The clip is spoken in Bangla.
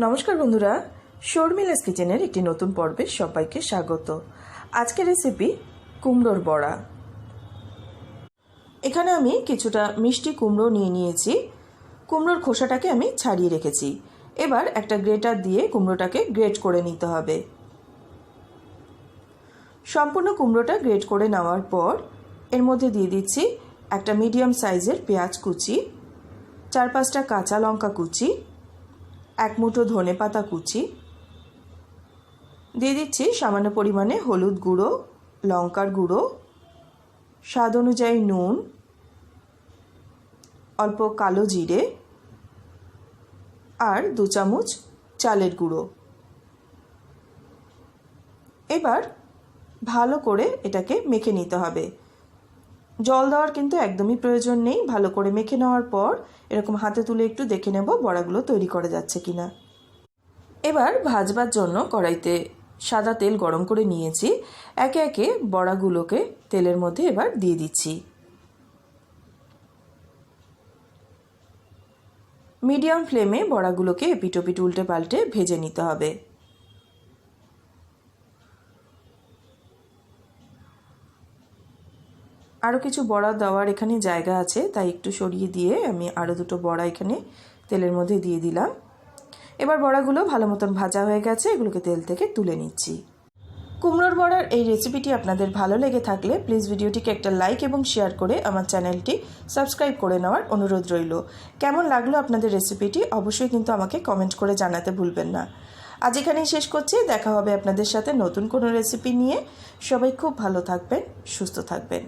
নমস্কার বন্ধুরা, শর্মিলাস কিচেনের একটি নতুন পর্বে সবাইকে স্বাগত। আজকের রেসিপি কুমড়োর বড়া। এখানে আমি কিছুটা মিষ্টি কুমড়ো নিয়েছি। কুমড়োর খোসাটাকে আমি ছাড়িয়ে রেখেছি। এবার একটা গ্রেটার দিয়ে কুমড়োটাকে গ্রেট করে নিতে হবে। সম্পূর্ণ কুমড়োটা গ্রেট করে নেওয়ার পর এর মধ্যে দিয়ে দিচ্ছি একটা মিডিয়াম সাইজের পেঁয়াজ কুচি, 4-5টা কাঁচা লঙ্কা কুচি, 1 মুঠো ধনেপাতা কুচি, দিয়ে দিচ্ছি সামান্য পরিমাণে হলুদ গুঁড়ো, লঙ্কার গুঁড়ো, স্বাদ অনুযায়ী নুন, অল্প কালো জিরে আর 2 চামচ চালের গুঁড়ো। এবার ভালো করে এটাকে মেখে নিতে হবে। জল দেওয়ার কিন্তু একদমই প্রয়োজন নেই। ভালো করে মেখে নেওয়ার পর এরকম হাতে তুলে একটু দেখে নেব বড়াগুলো তৈরি করা যাচ্ছে কিনা। এবার ভাজবার জন্য কড়াইতে সাদা তেল গরম করে নিয়েছি। একে একে বড়াগুলোকে তেলের মধ্যে এবার দিয়ে দিচ্ছি। মিডিয়াম ফ্লেমে বড়াগুলোকে এপিটোপিট উল্টে পাল্টে ভেজে নিতে হবে। আরও কিছু বড়া দেওয়ার এখানে জায়গা আছে, তাই একটু সরিয়ে দিয়ে আমি আরও 2টো বড়া এখানে তেলের মধ্যে দিয়ে দিলাম। এবার বড়াগুলো ভালো মতন ভাজা হয়ে গেছে, এগুলোকে তেল থেকে তুলে নিচ্ছি। কুমড়োর বড়ার এই রেসিপিটি আপনাদের ভালো লেগে থাকলে প্লিজ ভিডিওটিকে একটা লাইক এবং শেয়ার করে আমার চ্যানেলটি সাবস্ক্রাইব করে নেওয়ার অনুরোধ রইল। কেমন লাগলো আপনাদের রেসিপিটি অবশ্যই কিন্তু আমাকে কমেন্ট করে জানাতে ভুলবেন না। আজ এখানেই শেষ করছি। দেখা হবে আপনাদের সাথে নতুন কোনো রেসিপি নিয়ে। সবাই খুব ভালো থাকবেন, সুস্থ থাকবেন।